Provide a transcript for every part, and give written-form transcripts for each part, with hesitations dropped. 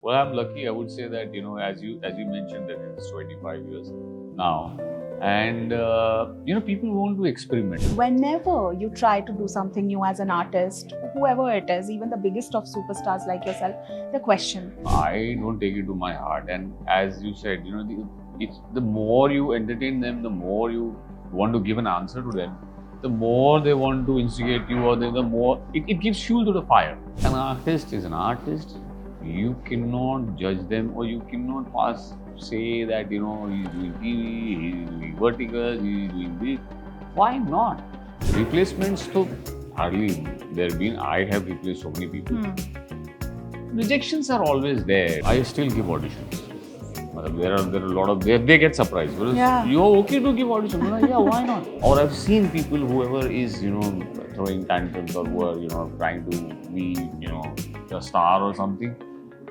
Well, I'm lucky. I would say that as you mentioned that it's 25 years now, and people want to experiment. Whenever you try to do something new as an artist, whoever it is, even the biggest of superstars like yourself, they question. I don't take it to my heart, and as you said, it's the more you entertain them, the more you want to give an answer to them, the more they want to instigate you, or the more it gives fuel to the fire. An artist is an artist. You cannot judge them, or you cannot say that he's doing TV, he's doing vertical, he's doing this. Why not? Replacements, so hardly there have been. I have replaced so many people. Rejections are always there. I still give auditions. There are a lot of they get surprised because you're okay to give auditions. Like, yeah, why not? Or I've seen people whoever is throwing tantrums or who are trying to be a star or something.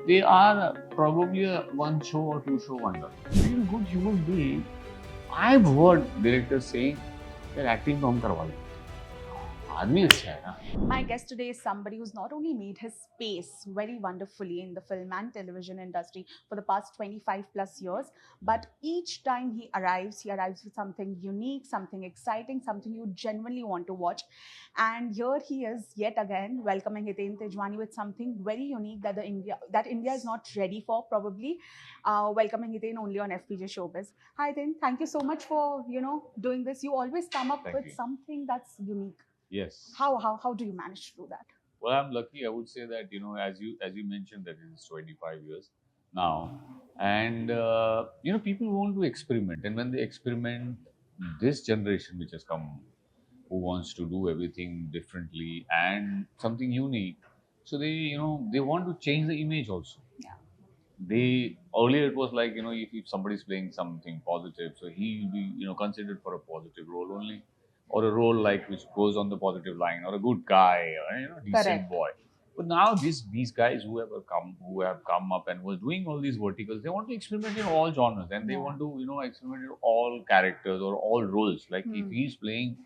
They are probably a one show or two show wonder. Being a good human being, I've heard directors saying that acting तो हम करवा लेंगे. आदमी अच्छा है ना. My guest today is somebody who's not only made his space very wonderfully in the film and television industry for the past 25 plus years, but each time he arrives with something unique, something exciting, something you genuinely want to watch. And here he is yet again welcoming Hiten Tejwani with something very unique that India is not ready for, probably. Welcoming Hiten only on FPJ Showbiz. Hi Hiten, thank you so much for doing this. You always come up with something that's unique. Yes. How do you manage to do that? Well, I'm lucky. I would say that as you mentioned that it's 25 years now, and people want to experiment, and when they experiment, this generation which has come, who wants to do everything differently and something unique, so they want to change the image also. Yeah. They earlier it was like if somebody's playing something positive, so he'll be considered for a positive role only, or a role like which goes on the positive line, or a good guy, or decent Correct. boy. But now these guys who have come up and was doing all these verticals, they want to experiment in all genres, and they want to experiment in all characters or all roles. Like if he's playing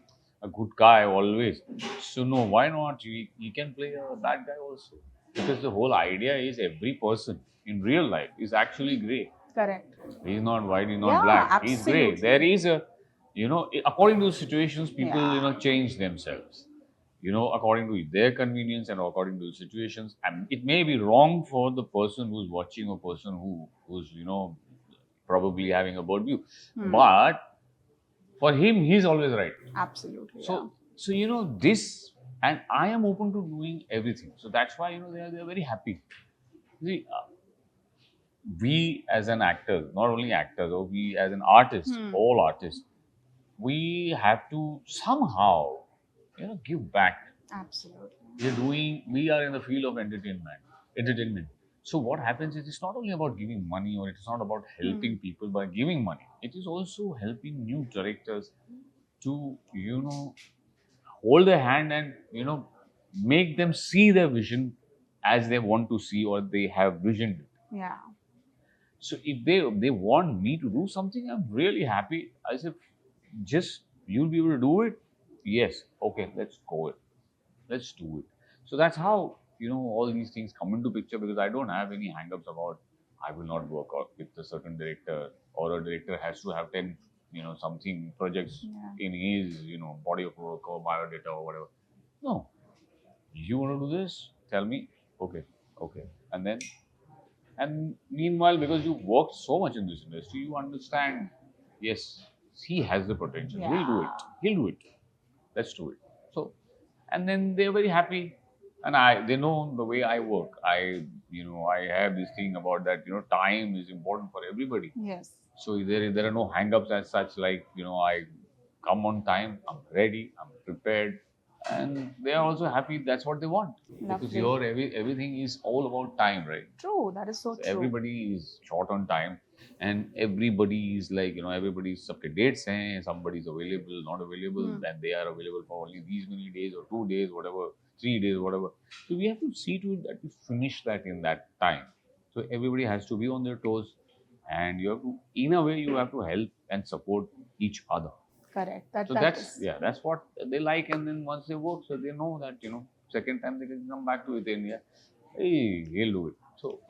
a good guy always, so no, why not? He can play a bad guy also, because the whole idea is every person in real life is actually grey. Correct. He's not white, he's not black. He's grey. There is according to situations, people change themselves. According to their convenience and according to the situations. And it may be wrong for the person who's watching, a person who's probably having a bird view, but for him, he's always right. Absolutely. So this, and I am open to doing everything. So that's why they're very happy. See, we as an actor, not only actors, or we as an artist, all artists, we have to somehow, give back. Absolutely. We are in the field of entertainment. So what happens is it's not only about giving money, or it's not about helping people by giving money. It is also helping new directors to, hold their hand and, make them see their vision as they want to see, or they have visioned it. Yeah. So if they want me to do something, I'm really happy. I said, just you'll be able to do it. Yes, okay, let's go it. Let's do it. So that's how all these things come into picture, because I don't have any hang-ups about I will not work out with a certain director, or a director has to have 10 something projects in his body of work or biodata or whatever. No, you want to do this? Tell me. Okay, and meanwhile, because you've worked so much in this industry, you understand, yes, he has the potential. Yeah. He'll do it. Let's do it. So, and then they're very happy. And they know the way I work. I have this thing about that, time is important for everybody. Yes. So there are no hang-ups as such, like, I come on time, I'm ready, I'm prepared. And they are also happy. That's what they want. Lovely. Because everything is all about time, right? True. That is so true. Everybody is short on time, and everybody is like, everybody's up to dates, somebody's available, not available, and they are available for only these many days, or 2 days, whatever, 3 days, whatever. So we have to see to it that we finish that in that time. So everybody has to be on their toes, and you have to, in a way, you have to help and support each other. Correct. That's what they like. And then once they work, so they know that second time they can come back to it, and hey, he'll do it. So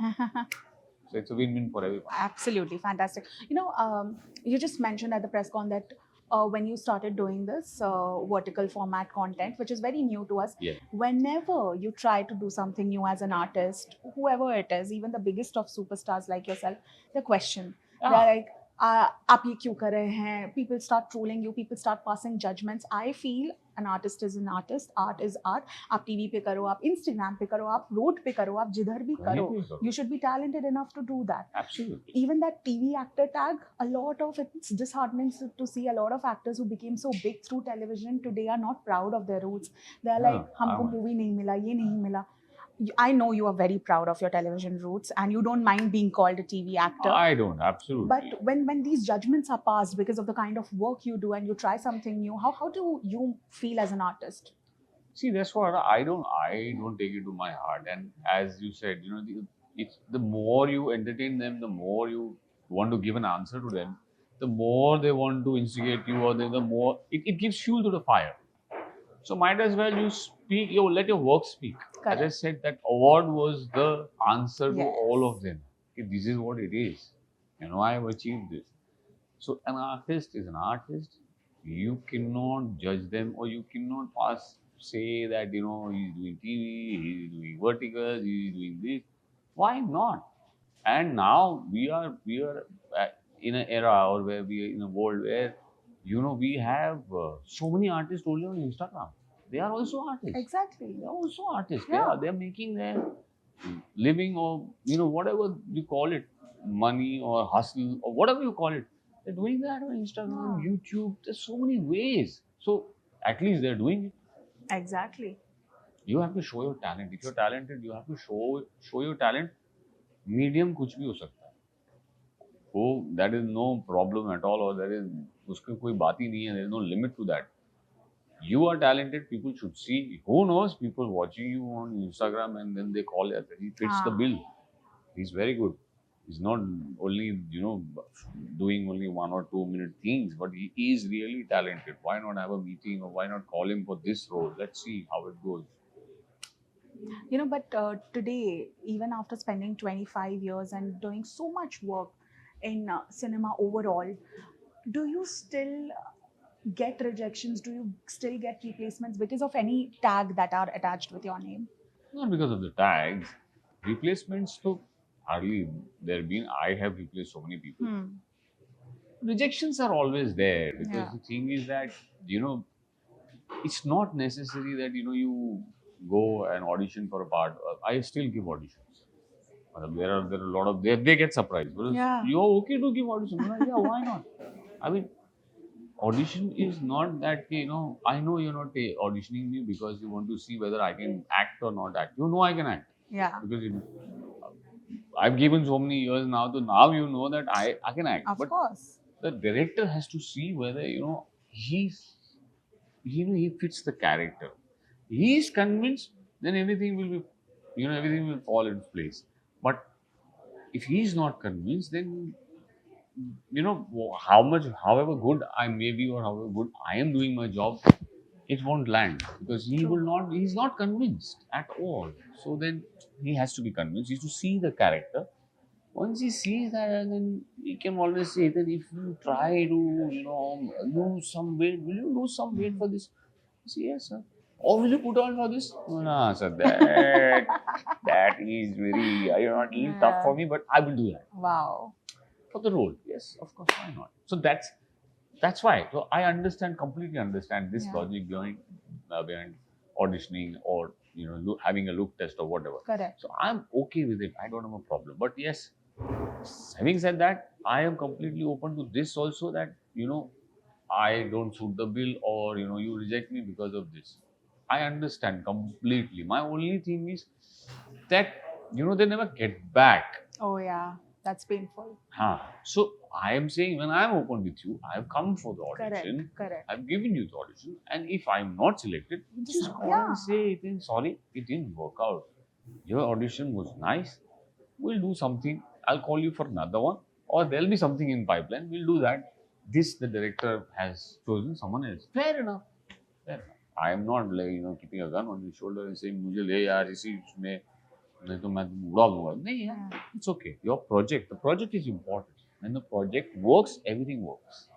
it's a win-win for everyone. Absolutely fantastic. You just mentioned at the press con that when you started doing this vertical format content, which is very new to us, Yeah. whenever you try to do something new as an artist, whoever it is, even the biggest of superstars like yourself, they question. They're Yeah. like, आप ये क्यों कर रहे हैं? People start trolling you, people start passing judgments. I feel an artist is an artist, art is art. आप TV पे करो, आप इंस्टाग्राम पे करो, आप रोड पे करो, आप जिधर भी कहीं करो, भी करो. you should be talented enough to do that. Absolutely. Even that TV actor tag, a lot of it's disheartening to see a lot of actors who became so big through television today are not proud of their roots. They're Yeah, like, हमको I'm- movie नहीं मिला, ये नहीं मिला. I know you are very proud of your television roots and you don't mind being called a TV actor. I don't, absolutely. But when these judgments are passed because of the kind of work you do and you try something new, how do you feel as an artist? See, that's what I don't take it to my heart. And as you said, it's the more you entertain them, the more you want to give an answer to them, the more they want to instigate you, or the more it gives fuel to the fire. So might as well you speak, let your work speak. Correct. As I said, that award was the answer to Yes. all of them. Okay, this is what it is. I have achieved this. So an artist is an artist. You cannot judge them, or you cannot say that he's doing TV, he's doing verticals, he's doing this. Why not? And now we are in an era, or where we are in a world where we have so many artists only on Instagram. They are also artists. Exactly. They are also artists. Yeah. They are making their living, or whatever you call it, money or hustle or whatever you call it. They're doing that on Instagram, Yeah. YouTube. There's so many ways. So at least they're doing it. Exactly. You have to show your talent. If you're talented, you have to show your talent. Medium कुछ भी हो सकता है. Oh, that is no problem at all, or there is उसकी कोई बात ही नहीं है. There is no limit to that. You are talented. People should see. Who knows? People watching you on Instagram, and then they call it. He fits the bill. He's very good. He's not only doing only 1 or 2 minute things, but he is really talented. Why not have a meeting, or why not call him for this role? Let's see how it goes. But today, even after spending 25 years and doing so much work in cinema overall, do you still get rejections? Do you still get replacements because of any tag that are attached with your name? Not because of the tags. Replacements, so hardly there have been. I have replaced so many people. Rejections are always there, because Yeah. the thing is that it's not necessary that you go and audition for a part. I still give auditions. There are a lot of they get surprised. Because Yeah. you're okay to give audition. I'm like, yeah, why not? I mean, audition is not that I know you're not auditioning me because you want to see whether I can act or not act. I can act, Yeah. because I've given so many years now, so now you know that I can act. Of But course. the director has to see whether he fits the character. He is convinced, then everything will be everything will fall into place. But if he is not convinced, then however good I may be, or however good I am doing my job, it won't land, because he's not convinced at all. So then he has to be convinced. He has to see the character. Once he sees that, then he can always say that if you try to lose some weight, will you lose some weight for this? I say, yes, sir. Or will you put on for this? No, sir, that is very not little tough for me, but I will do that Wow. for the role. Yes, of course, why not? So that's why. So I completely understand this Yeah. logic behind auditioning, or having a look test or whatever. Correct. So I'm okay with it. I don't have a problem. But yes, having said that, I am completely open to this also, that I don't suit the bill, or you reject me because of this. I understand completely. My only thing is that they never get back. Oh yeah, that's painful. So I am saying, when I am open with you, I have come for the audition. Correct. I've given you the audition, and if I'm not selected, just call and say, sorry, it didn't work out. Your audition was nice. We'll do something. I'll call you for another one, or there'll be something in pipeline. We'll do that. The director has chosen someone else. Fair enough. Fair enough. I am not like keeping a gun on his shoulder and saying, "Mujhe le yaar, isi mein नहीं तो मैं उड़ा दूंगा. नहीं यार, it's okay. Your project, the project is important. When the project works, everything works.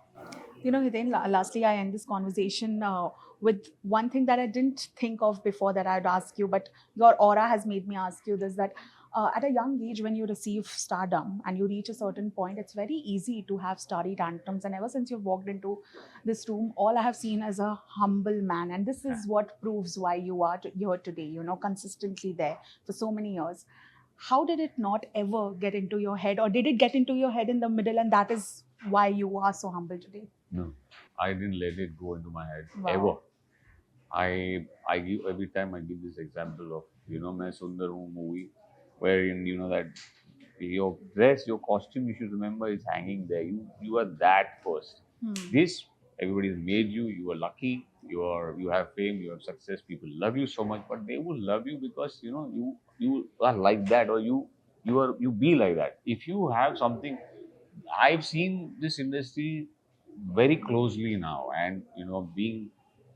You know, Hiten, lastly, I end this conversation with one thing that I didn't think of before that I'd ask you, but your aura has made me ask you this, that at a young age, when you receive stardom and you reach a certain point, it's very easy to have starry tantrums. And ever since you've walked into this room, all I have seen is a humble man. And this is what proves why you are here today, you know, consistently there for so many years. How did it not ever get into your head, or did it get into your head in the middle, and that is why you are so humble today? No, I didn't let it go into my head ever. Wow. I give every time I give this example of मैं सुंदर हूँ movie wherein that your dress, your costume, you should remember is hanging there. You are that first. This everybody has made you. You are lucky. You have fame. You have success. People love you so much, but they will love you because you are like that, or you be like that. If you have something, I've seen this industry very closely now, and being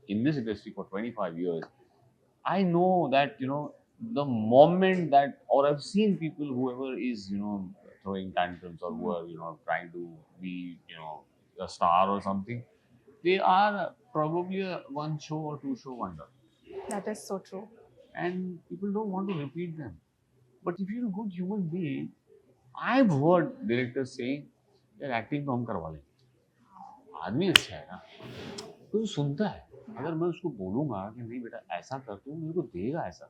in this industry for 25 years, I know that the moment that, or I've seen people, whoever is throwing tantrums, or who are trying to be a star or something, they are probably a one show or two show wonder, That is so true. and people don't want to repeat them. But if you're a good human being, I've heard directors saying, यार acting तो हम करवा लेंगे. आदमी अच्छा है ना, तो सुनता है. अगर मैं उसको बोलूंगा कि नहीं बेटा ऐसा कर, तो मेरे को देगा ऐसा.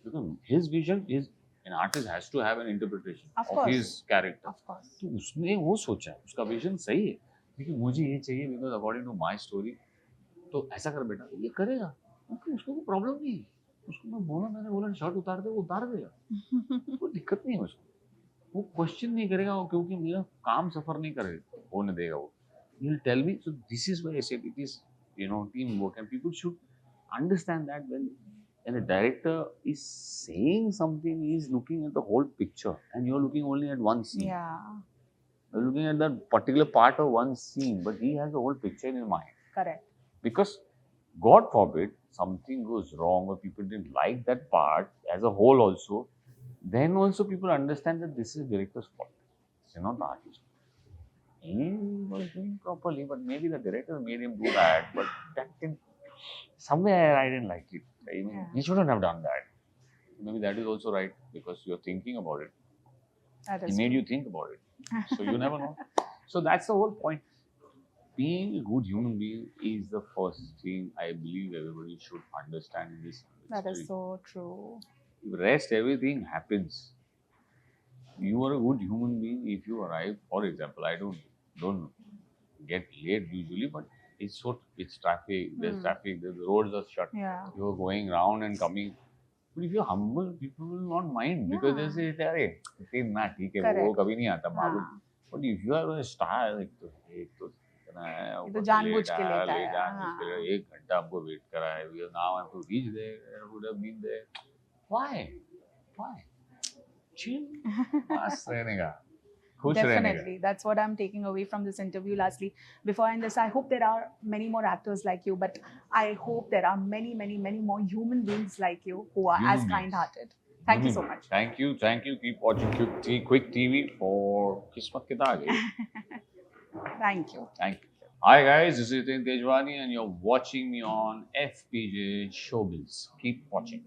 Because his vision is, an artist has to have an interpretation of his character. Of course. तो उसने वो सोचा है, उसका विजन सही है, लेकिन मुझे ये चाहिए because according to my story, तो ऐसा कर बेटा, ये करेगा. क्योंकि उसको कोई प्रॉब्लम नहीं है. उसको मैंने बोला शर्ट उतार दे, वो उतार देगा. कोई दिक्कत नहीं है उसको. वो क्वेश्चन नहीं करेगा, वो क्योंकि मेरा काम सफर नहीं करेगा, होने देगा वो. He'll tell me. So this is why I said it is teamwork, and people should understand that when a director is saying something, he is looking at the whole picture, and you're looking only at one scene. Yeah. You're looking at that particular part of one scene, but he has the whole picture in his mind. Correct. Because God forbid something goes wrong, or people didn't like that part as a whole also, then also people understand that this is director's fault. It's not the artist. He was doing properly, but maybe the director made him do that. But that didn't, somewhere I didn't like it. I mean, he shouldn't have done that. Maybe that is also right, because you're thinking about it. That He is made true. you think about it. So you never know. So that's the whole point. Being a good human being is the first thing I believe everybody should understand in this industry. That is so true. The rest, everything happens. You are a good human being if you arrive. For example, I don't get late usually, but it's traffic. There's traffic. The roads are shut. Yeah. You're going round and coming. But if you're humble, people will not mind, because they say, "अरे इतने ना ठीक है, वो कभी नहीं आता मालूम." But if you are a star, like तो इतना है, ये तो जानबूझ के लेता है. जानबूझ के लिए 1 घंटा हमको वेट करा है. Now I have to reach there. I would have been there. Why? Chill. मस्त रहने का. Definitely. That's what I'm taking away from this interview. Lastly, before I end this, I hope there are many more actors like you, but I hope there are many, many, many more human beings like you who are as kind-hearted. Thank you so much. Thank you. Keep watching Quick TV for Kismat Ke Daage. Thank you. Hi guys, this is Hiten Tejwani, and you're watching me on FPJ Showbiz. Keep watching.